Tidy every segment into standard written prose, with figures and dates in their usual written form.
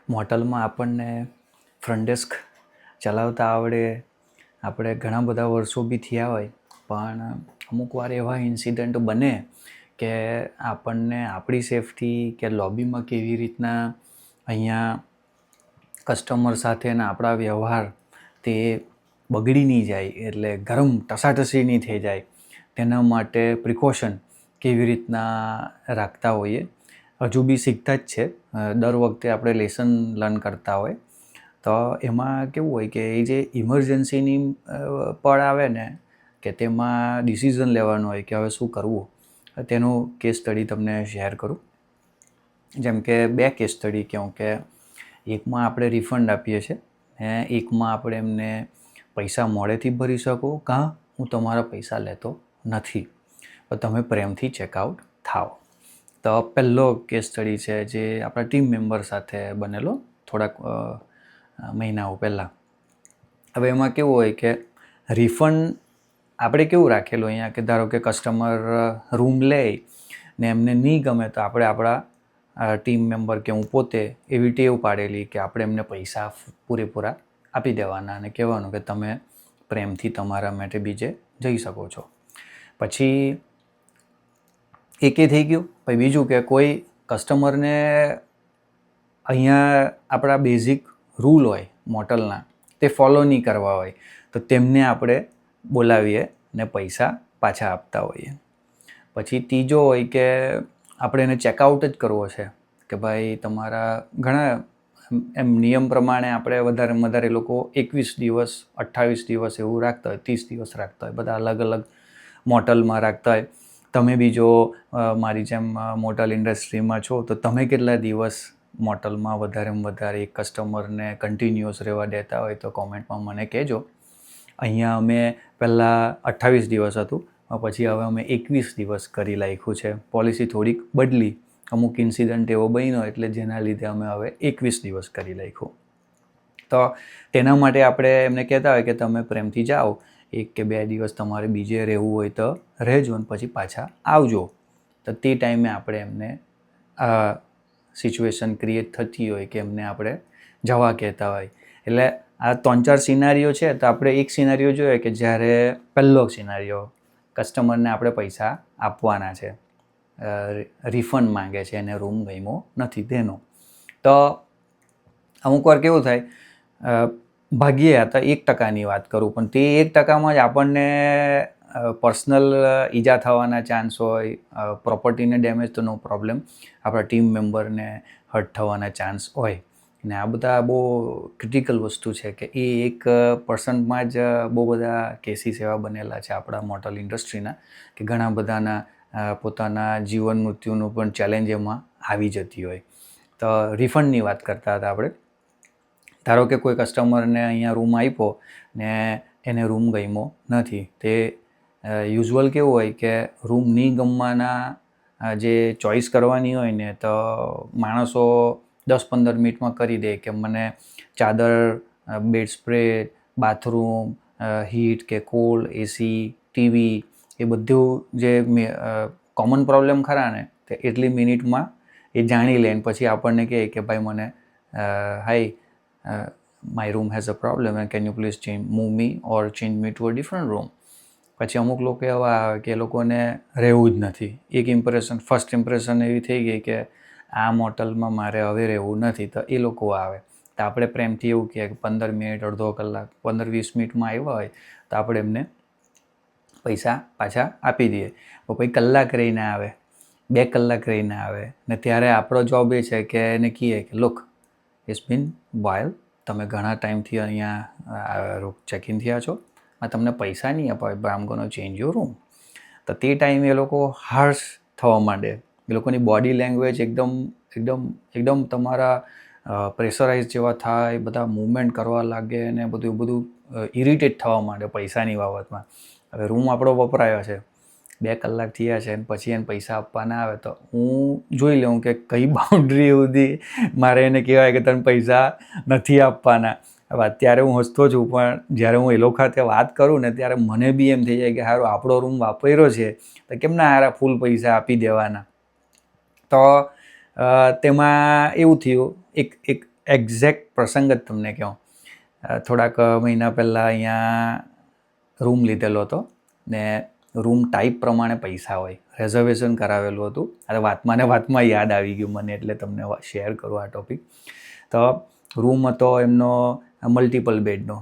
મોટલમાં આપણને front desk ચલાવતા આવડે, આપણે ઘણા બધા વર્ષો બી થયા હોય, પણ અમુક વાર એવા ઇન્સિડન્ટ બને કે આપણને આપણી સેફટી કે લોબીમાં કેવી રીતના અહીંયા કસ્ટમર સાથેના આપણા વ્યવહાર તે બગડી નહીં જાય, એટલે ગરમ ટસાટસી નહીં થઈ જાય, તેના માટે પ્રિકોશન કેવી રીતના રાખતા હોઈએ. હજુ બી શીખતા જ છે. દર વખતે આપણે લેસન લર્ન કરતા હોય તો એમાં કેવું હોય કે એ જે ઇમરજન્સીની પળ આવે ને કે તેમાં ડિસિઝન લેવાનું હોય કે હવે શું કરવું, તેનો કેસ સ્ટડી તમને શેર કરું. જેમ કે 2 કેસ સ્ટડી કહું કે એકમાં આપણે રિફંડ આપીએ છીએ ને એકમાં આપણે એમને પૈસા મોડેથી ભરી શકો કાં હું તમારા પૈસા લેતો નથી, તો તમે પ્રેમથી ચેકઆઉટ થાઓ. તો પહેલો કેસ સ્ટડી છે જે આપણા ટીમ મેમ્બર સાથે બનેલો થોડાક મહિનાઓ પહેલાં. હવે એમાં કેવું હોય કે રિફંડ આપણે કેવું રાખેલું અહીંયા કે ધારો કે કસ્ટમર રૂમ લે ને એમને નહીં ગમે તો આપણે આપણા ટીમ મેમ્બર કે હું પોતે એવી ટેવ પાડેલી કે આપણે એમને પૈસા પૂરેપૂરા આપી દેવાના અને કહેવાનું કે તમે પ્રેમથી તમારા માટે બીજે જઈ શકો છો. પછી એકે થઈ ગયું. પછી બીજું કે કોઈ કસ્ટમરને અહીંયા આપણા બેઝિક રૂલ હોય મોટલના તે ફોલો નહીં કરવા હોય તો તેમને આપણે બોલાવીએ ને પૈસા પાછા આપતા હોઈએ. પછી ત્રીજો હોય કે આપણે એને ચેકઆઉટ જ કરવો છે કે ભાઈ તમારા ઘણા એમ નિયમ પ્રમાણે આપણે વધારે લોકો 21 દિવસ 28 દિવસ એવું રાખતા હોય, 30 દિવસ રાખતા હોય, બધા અલગ અલગ મોટલમાં રાખતા હોય. તમે બી જો મારી જેમ મોટલ ઇન્ડસ્ટ્રીમાં છો તો તમે કેટલા દિવસ મોટલમાં વધારે એક કસ્ટમરને કન્ટિન્યુઅસ રહેવા દેતા હોય તો કોમેન્ટમાં મને કહેજો. અહીંયા અમે પહેલાં 28 દિવસ હતું, પછી હવે અમે 21 દિવસ કરી નાખ્યું છે. પોલિસી થોડીક બદલી, અમુક ઇન્સિડન્ટ એવો બન્યો એટલે જેના લીધે અમે હવે 21 દિવસ કરી નાખ્યું. તો તેના માટે આપણે એમને કહેતા હોય કે તમે પ્રેમથી જાઓ, 1 કે 2 દિવસ તમારે બીજે રહેવું હોય તો રહેજો ને પછી પાછા આવજો. તો તે ટાઈમે આપણે એમને સિચ્યુએશન ક્રિએટ થતી હોય કે એમને આપણે જવા કહેતા હોય. એટલે આ 3-4 સિનારીઓ છે. તો આપણે એક સિનારીઓ જોઈએ કે જ્યારે પહેલો સિનારીઓ કસ્ટમરને આપણે પૈસા આપવાના છે, રિફંડ માંગે છે એને રૂમ ગમ્યો નથી તેનો. તો અમુક વાર કેવું થાય, ભાગ્યે આ તો 1%ની વાત કરું, પણ તે 1%માં જ આપણને પર્સનલ ઈજા થવાના ચાન્સ હોય, પ્રોપર્ટીને ડેમેજ તો નો પ્રોબ્લેમ, આપણા ટીમ મેમ્બરને હર્ટ થવાના ચાન્સ હોય. ને આ બધા બહુ ક્રિટિકલ વસ્તુ છે કે એ 1%માં જ બહુ બધા કેસીસ એવા બનેલા છે આપણા મોટલ ઇન્ડસ્ટ્રીના કે ઘણા બધાના પોતાના જીવન મૃત્યુનું પણ ચેલેન્જ એમાં આવી જતી હોય. તો રિફંડની વાત કરતા હતા આપણે. ધારો કે કોઈ કસ્ટમરને અહીંયા રૂમ આપ્યો ને એને રૂમ ગમ્યો નથી, તે યુઝ્યુઅલ કેવું હોય કે રૂમ નહીં ગમવાના જે ચોઈસ કરવાની હોય ને તો માણસો 10-15 મિનિટમાં કરી દે કે મને ચાદર, બેડ સ્પ્રેડ, બાથરૂમ, હીટ કે કોલ્ડ, એસી, ટીવી એ બધું જે કોમન પ્રોબ્લેમ ખરા ને તે એટલી મિનિટમાં એ જાણી લે. પછી આપણને કહે કે ભાઈ મને hi my room has a problem and can you please move me or change me to a different room. પછી અમુક લોકો એવા આવે કે એ લોકોને રહેવું જ નથી. એક ફર્સ્ટ ઇમ્પ્રેશન એવી થઈ ગઈ કે આ મોટલમાં મારે હવે રહેવું નથી, તો એ લોકો આવે. તો આપણે પ્રેમથી એવું કહે કે 15 મિનિટ, અડધો કલાક, 15-20 મિનિટમાં આવ્યા હોય તો આપણે એમને પૈસા પાછા આપી દઈએ. પછી કલાક રહીને આવે, 2 કલાક રહીને આવે ને ત્યારે આપણો જોબ એ છે કે એને કહીએ કે લુક ઇટ્સ બીન વાઇલ, તમે ઘણા ટાઈમથી અહીંયા ચેક ઇન થયા છો, તમને પૈસા નહીં અપાય, બટ આમ ગોના ચેન્જ યોર રૂમ. તો તે ટાઈમે એ લોકો હાર્શ થવા માંડે. એ લોકોની બોડી લેંગ્વેજ એકદમ તમારા પ્રેશરાઇઝ જેવા થાય, બધા મૂવમેન્ટ કરવા લાગે ને બધું ઇરિટેટ થવા માંડે પૈસાની બાબતમાં. હવે રૂમ આપણો વપરાયો છે, 2 કલાક થયા છે અને પછી એને પૈસા આપવાના આવે તો હું જોઈ લઉં કે કઈ બાઉન્ડ્રી સુધી મારે એને કહેવાય કે તને પૈસા નથી આપવાના. હવે અત્યારે હું હસતો છું, પણ જ્યારે હું એ લોકો સાથે વાત કરું ને ત્યારે મને બી એમ થઈ જાય કે સારું આપણો રૂમ વાપર્યો છે તો કેમ ના હારા ફૂલ પૈસા આપી દેવાના. તો તેમાં એવું થયું, એક એક્ઝેક્ટ પ્રસંગ જ તમને કહું. થોડાક મહિના પહેલાં અહીંયા રૂમ લીધેલો હતો ને રૂમ ટાઈપ પ્રમાણે પૈસા હોય, રિઝર્વેશન કરાવેલું હતું. આ વાતમાં ને વાતમાં યાદ આવી ગયું મને, એટલે તમને શેર કરું આ ટૉપિક. તો રૂમ હતો એમનો મલ્ટિપલ બેડનો,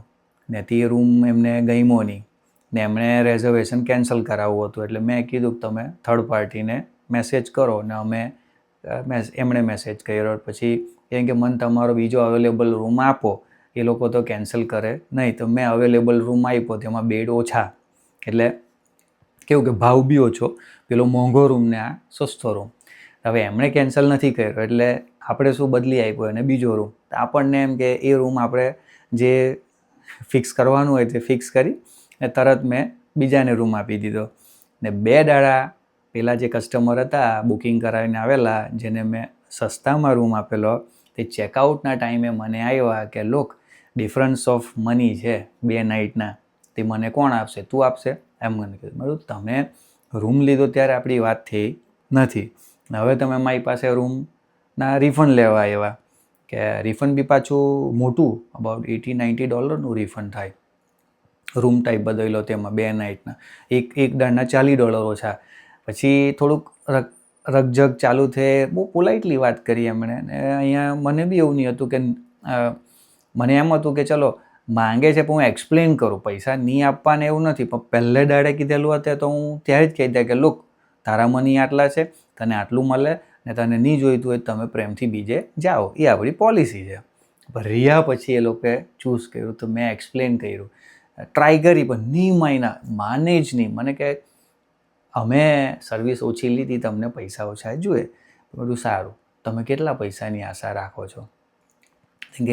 ને તે રૂમ એમને ગમ્યો નહીં ને એમણે રિઝર્વેશન કેન્સલ કરાવવું હતું. એટલે મેં કીધું કે તમે થર્ડ પાર્ટીને મેસેજ કરો ને એમણે મેસેજ કર્યો. પછી એમ કે મને તમારો બીજો અવેલેબલ રૂમ આપો. એ લોકો તો કેન્સલ કરે નહીં, તો મેં અવેલેબલ રૂમ આપ્યો, તેમાં બેડ ઓછા, એટલે કેવું કે ભાવ બી ઓછો, પેલો મોંઘો રૂમ ને આ સસ્તો રૂમ. હવે એમણે કેન્સલ નથી કર્યો એટલે આપણે શું બદલી આપ્યો અને બીજો રૂમ. તો આપણને એમ કે એ રૂમ આપણે જે ફિક્સ કરવાનું હોય તે ફિક્સ કરી ને તરત મેં બીજાને રૂમ આપી દીધો. ને 2 દાડા પહેલાં જે કસ્ટમર હતા બુકિંગ કરાવીને આવેલા, જેને મેં સસ્તામાં રૂમ આપેલો, તે ચેકઆઉટના ટાઈમે મને આવ્યા કે લોક ડિફરન્સ ઓફ મની છે 2 નાઇટના, તે મને કોણ આપશે? તું આપશે? એમ મને કીધું. મેં તમે રૂમ લીધો ત્યારે આપણી વાત થઈ નથી, હવે તમે મારી પાસે રૂમના રિફંડ લેવા આવ્યા, કે રિફંડ બી પાછું મોટું, અબાઉટ $80-90નું રિફંડ થાય. રૂમ ટાઈપ બદલ્યો તેમાં 2 નાઇટના, એક દાડના $40 ઓછા. પછી થોડુંક રકઝક ચાલુ થઈ, બહુ પોલાઇટલી વાત કરી એમણે. ને અહીંયા મને બી એવું નહીં હતું કે મને એમ હતું કે ચલો માંગે છે પણ હું એક્સપ્લેન કરું, પૈસા નહીં આપવાને એવું નથી, પણ પહેલે દાડે કીધેલું હતું તો હું ત્યારે જ કહી દે કે લુક તારા મની આટલા છે, તને આટલું મળે ને તને નહીં જોઈતું હોય તમે પ્રેમથી બીજે જાઓ, એ આપણી પોલિસી છે. રહ્યા પછી એ લોકોએ ચૂઝ કર્યું, તો મેં એક્સપ્લેન કર્યું, ટ્રાય કરી, પણ નહીં માને જ નહીં. મને કહે અમે સર્વિસ ઓછી લીધી, તમને પૈસા ઓછા જોઈએ. બધું સારું, તમે કેટલા પૈસાની આશા રાખો છો?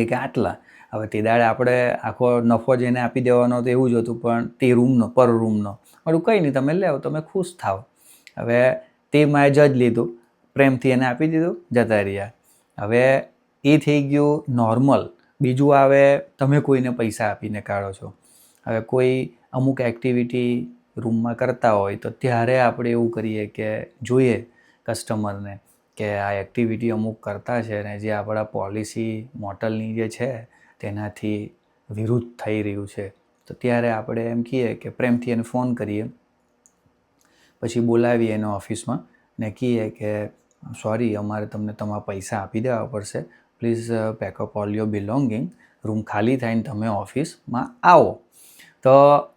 કે આટલા. હવે તે દાડે આપણે આખો નફો જેને આપી દેવાનો તો એવું જ હતું, પણ તે રૂમનો પર રૂમનો મારું કંઈ નહીં, તમે લેવો, તમે ખુશ થાવ. હવે તે મેં જજ લીધું, પ્રેમથી એને આપી દીધું, જતા રહ્યા. હવે એ થઈ ગયું નોર્મલ. બીજું આવે તમે કોઈને પૈસા આપીને કાઢો છો. હવે કોઈ અમુક એક્ટિવિટી રૂમમાં કરતા હોય તો ત્યારે આપણે એવું કરીએ કે જોઈએ કસ્ટમરને કે આ એક્ટિવિટી અમુક કરતા છે ને જે આપણા પોલિસી મોટલની જે છે તેનાથી વિરુદ્ધ થઈ રહ્યું છે, તો ત્યારે આપણે એમ કહીએ કે પ્રેમથી એને ફોન કરીએ, પછી બોલાવીએ એને ઓફિસમાં ને કહીએ કે સોરી અમારે તમને તમારા પૈસા આપી દેવા પડશે, please pack up all your belonging, room ખાલી થઈને તમે ઓફિસમાં આવો. તો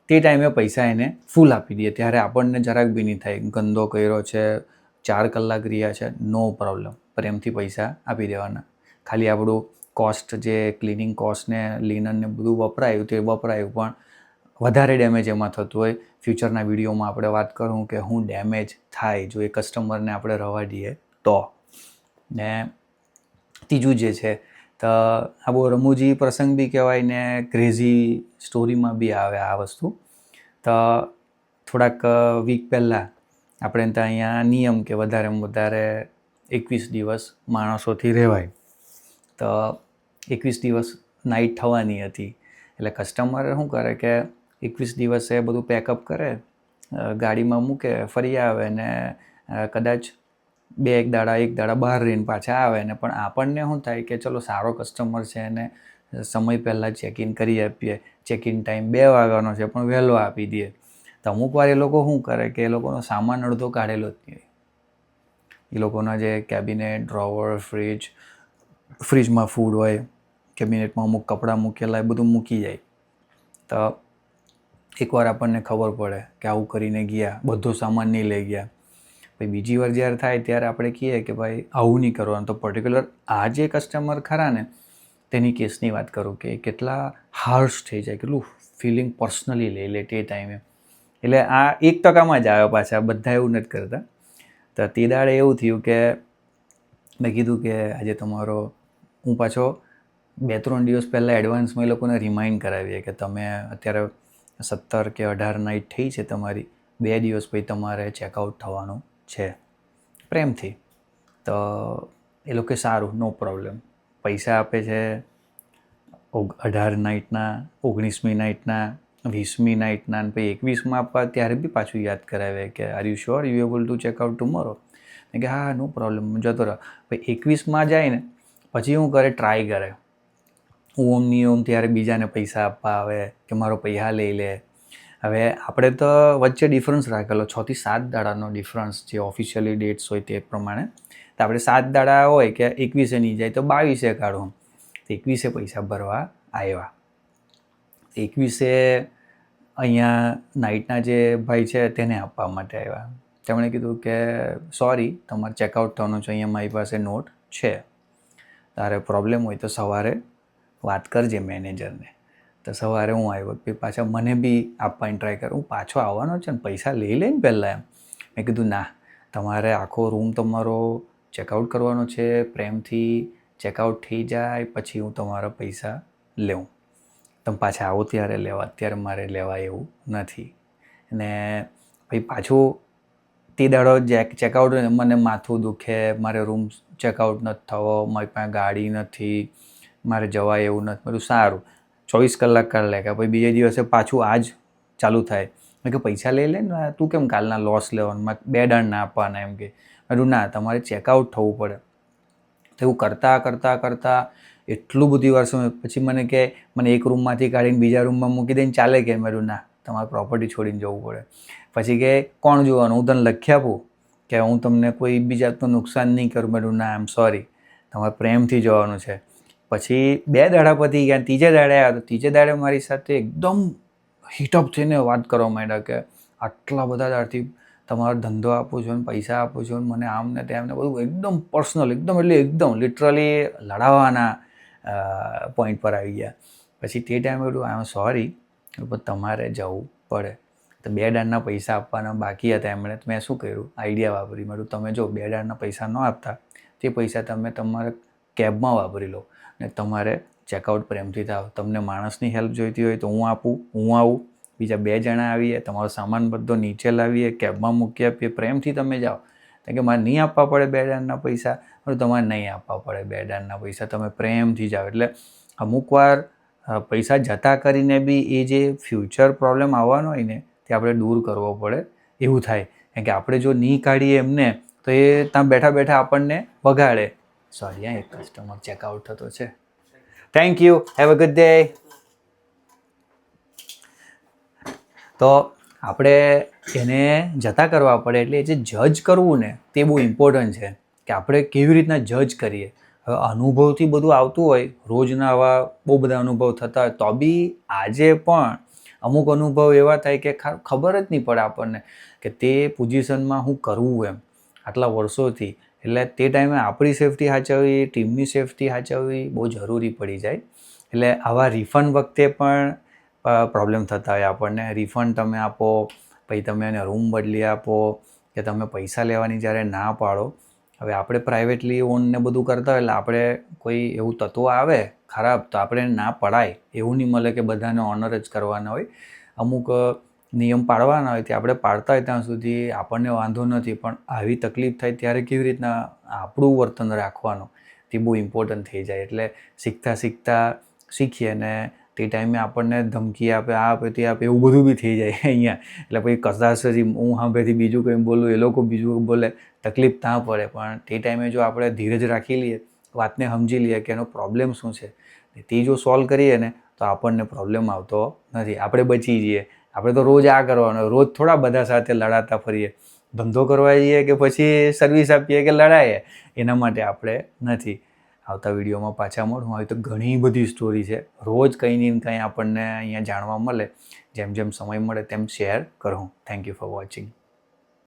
તે ટાઈમે પૈસા એને ફૂલ આપી દઈએ, ત્યારે આપણને જરાક બી નહીં થાય ગંદો કર્યો છે, 4 કલાક રહ્યા છે, નો પ્રોબ્લેમ, પ્રેમથી પૈસા આપી દેવાના. ખાલી આપણું કોસ્ટ જે ક્લિનિંગ કોસ્ટ ને લિનન ને બધું વપરાયું તે વપરાયું, પણ વધારે ડેમેજ એમાં થતું હોય. ફ્યુચરના વિડીયોમાં આપણે વાત કરું કે હું ડેમેજ થાય જો એ કસ્ટમરને આપણે રવા દઈએ તો. ને ત્રીજું જે છે તો આ બહુ રમૂજી પ્રસંગ બી કહેવાય ને ક્રેઝી સ્ટોરીમાં બી આવે આ વસ્તુ. તો થોડાક વીક પહેલાં આપણે ત્યાં અહીંયા નિયમ કે વધારેમાં વધારે 21 દિવસ માણસોથી રહેવાય. તો 21 દિવસ નાઇટ થવાની હતી, એટલે કસ્ટમર શું કરે કે 21 દિવસે બધું પેકઅપ કરે, ગાડીમાં મૂકે, ફરી આવે ને કદાચ એક દાડા બહાર રહીને પાછા આવે ને. પણ આપણને શું થાય કે ચલો સારો કસ્ટમર છે ને સમય પહેલાં ચેકિન કરી આપીએ, ચેકિન ટાઈમ 2 વાગ્યાનો છે પણ વહેલો આપી દઈએ. તો અમુક વાર એ લોકો શું કરે કે એ લોકોનો સામાન અડધો કાઢેલો જ નહીં હોય. એ લોકોના જે કેબિનેટ, ડ્રોવર, ફ્રીજમાં ફૂડ હોય, કેબિનેટમાં અમુક કપડાં મૂકેલા એ બધું મૂકી જાય. તો એકવાર આપણને ખબર પડે કે આવું કરીને ગયા, બધો સામાન નહીં લઈ ગયા. પછી બીજી વાર જ્યારે થાય ત્યારે આપણે કહીએ કે ભાઈ આવું નહીં કરવાનું. તો પર્ટિક્યુલર આ જે કસ્ટમર ખરા ને તેની કેસની વાત કરું કે કેટલા હાર્શ થઈ જાય, કેટલું ફિલિંગ પર્સનલી લઈ લે તે ટાઈમે. એટલે આ 1% જ આવ્યો, પાછા બધા એવું નથી કરતા. તો તે દાડે એવું થયું કે મેં કીધું કે આજે તમારો, હું પાછો 2-3 દિવસ પહેલાં એડવાન્સમાં એ લોકોને રિમાઇન્ડ કરાવીએ કે તમે અત્યારે 17 કે 18 નાઇટ થઈ છે તમારી, 2 દિવસ પછી તમારે ચેકઆઉટ થવાનું છે પ્રેમથી. તો એ લોકો સારું, નો પ્રોબ્લેમ, પૈસા આપે છે 18 નાઇટના, 19મી નાઇટના, 20મી નાઇટના, અને પછી 21માં આપવા ત્યારે બી પાછું યાદ કરાવે કે are you sure you able to checkout tomorrow? કે હા નો પ્રોબ્લેમ, જતો રહો. પછી 21માં જાય ને પછી શું કરે, ટ્રાય કરે ઓમની ઓમ ત્યારે બીજાને પૈસા આપવા આવે કે મારો પૈસા લઈ લે. હવે આપણે તો વચ્ચે ડિફરન્સ રાખેલો 6 થી 7 દાડાનો ડિફરન્સ જે ઓફિશિયલી ડેટ્સ હોય તે પ્રમાણે. તો આપણે 7 દાડા હોય કે 21 નહીં જાય તો 22 કાઢો. 21 પૈસા ભરવા આવ્યા. 21 અહીંયા નાઇટના જે ભાઈ છે તેને આપવા માટે આવ્યા. તેમણે કીધું કે સોરી તમારે ચેકઆઉટ થવાનું છે, અહીંયા મારી પાસે નોટ છે, તારે પ્રોબ્લેમ હોય તો સવારે વાત કરજે મેનેજરને. તો સવારે હું આવ્યો, પાછા મને બી આપવાની ટ્રાય કરું, હું પાછો આવવાનો છે ને પૈસા લઈ લે ને પહેલાં એમ. મેં કીધું ના, તમારે આખો રૂમ તમારો ચેકઆઉટ કરવાનો છે, પ્રેમથી ચેકઆઉટ થઈ જાય પછી હું તમારા પૈસા લેવું. તમે પાછા આવો ત્યારે લેવા, અત્યારે મારે લેવા એવું નથી. અને પછી પાછું તે દાડો ચેકઆઉટ મને માથું દુખે, મારે રૂમ ચેકઆઉટ નથી થવો, મારી પાસે ગાડી નથી, મારે જવાય એવું નથી. બધું સારું 24 કલાક કરી લે કે પછી બીજે દિવસે પાછું આ જ ચાલુ થાય. મેં કે પૈસા લઈ લે ને, તું કેમ કાલના લોસ લેવાનું, 2 દાડ ના આપવાના એમ કે. મેં ના, તમારે ચેકઆઉટ થવું પડે. તો એવું કરતાં એટલું બધી વર્ષો પછી મને કે મને એક રૂમમાંથી કાઢીને બીજા રૂમમાં મૂકી દઈને ચાલે કે? મેં ના, તમારે પ્રોપર્ટી છોડીને જવું પડે. પછી કે કોણ જોવાનું, હું તને લખી આપું કે હું તમને કોઈ બીજાનું નુકસાન નહીં કરું. મેં ના, આઈ એમ સોરી, તમારે પ્રેમથી જવાનું છે. પછી 2 દાડા પતી ગયા, ત્રીજે દાડે આવ્યા. તો ત્રીજે દાડે મારી સાથે એકદમ હીટઅપ થઈને વાત કરવા માંડ્યા કે આટલા બધા દાડથી તમારો ધંધો આપું છું ને પૈસા આપું છું ને મને આમ ને તેમ ને બધું એકદમ પર્સનલ, એકદમ લિટરલી લડાવવાના પોઈન્ટ પર આવી ગયા. પછી તે ટાઈમે બધું આઈ એમ સોરી, પણ તમારે જવું પડે. તો 2 દાડના પૈસા આપવાના બાકી હતા. એમણે મેં શું કર્યું, આઈડિયા વાપરી. મેં તમે જો 2 દાડના પૈસા ન આપતા, તે પૈસા તમે તમારા કેબમાં વાપરી લો ને તમારે ચેકઆઉટ પ્રેમથી થાવ. તમને માણસની હેલ્પ જોઈતી હોય તો હું આપું, હું આવું, બીજા 2 જણા આવીએ, તમારો સામાન બધો નીચે લાવીએ, કેબમાં મૂકી આપીએ, પ્રેમથી તમે જાઓ. કારણ કે મારે નહીં આપવા પડે 2 દાડના પૈસા, પણ તમારે નહીં આપવા પડે 2 દાડના પૈસા, તમે પ્રેમથી જાઓ. એટલે અમુકવાર પૈસા જતા કરીને બી એ જે ફ્યુચર પ્રોબ્લેમ આવવાનો હોય ને તે આપણે દૂર કરવો પડે એવું થાય. કારણ કે આપણે જો નહીં કાઢીએ એમને તો એ ત્યાં બેઠા આપણને વગાડે. સોરી, એક કસ્ટમર ચેકઆઉટ થતો છે. Thank you, have a good day. તો આપણે એને જતા કરવા પડે. એટલે જે જજ કરવું ને તે બહુ ઇમ્પોર્ટન્ટ છે કે આપણે કેવી રીતના જજ કરીએ. હવે અનુભવથી બધું આવતું હોય, રોજના આવા બહુ બધા અનુભવ થતા હોય તો બી આજે પણ અમુક અનુભવ એવા થાય કે ખબર જ નહીં પડે આપણને કે તે પોઝિશનમાં હું કરવું એમ આટલા વર્ષોથી. એટલે તે ટાઈમે આપણી સેફટી સાચવવી, ટીમની સેફટી સાચવવી બહુ જરૂરી પડી જાય. એટલે આવા રિફંડ વખતે પણ પ્રોબ્લેમ થતા હોય આપણને. રિફંડ તમે આપો, પછી તમે એને રૂમ બદલી આપો કે તમે પૈસા લેવાની જ્યારે ના પાડો. હવે આપણે પ્રાઇવેટલી ઓનને બધું કરતા હોય એટલે આપણે કોઈ એવું તત્વ આવે ખરાબ તો આપણે ના પડાય એવું નહીં મળે કે બધાને ઓનર જ કરવાના હોય. અમુક નિયમ પાડવાના હોય તે આપણે પાડતા હોય ત્યાં સુધી આપણને વાંધો નથી, પણ આવી તકલીફ થાય ત્યારે કેવી રીતના આપણું વર્તન રાખવાનું તે બહુ ઇમ્પોર્ટન્ટ થઈ જાય. એટલે શીખતા શીખીએ ને તે ટાઈમે આપણને ધમકી આપે, આ આપે, તે આપે, એવું બધું બી થઈ જાય અહીંયા. એટલે પછી કદાચ હું સાંભળેથી બીજું કંઈ બોલું, એ લોકો બીજું બોલે, તકલીફ ત્યાં પડે. પણ તે ટાઈમે જો આપણે ધીરજ રાખી લઈએ, વાતને સમજી લઈએ કે એનો પ્રોબ્લેમ શું છે, તે જો સોલ્વ કરીએ ને તો આપણને પ્રોબ્લેમ આવતો નથી, આપણે બચી જઈએ. આપણે તો રોજ આ કરવાનું, રોજ થોડા બધા સાથે લડાતા ફરીએ. ધંધો કરવા જઈએ કે પછી સર્વિસ આપીએ કે લડાઈએ, એના માટે આપણે નથી. આવતા વિડીયોમાં પાછા મળું. આવી તો ઘણી બધી સ્ટોરી છે, રોજ કંઈ ને કંઈ આપણને અહીંયા જાણવા મળે. જેમ જેમ સમય મળે તેમ શેર કરું. Thank you for watching.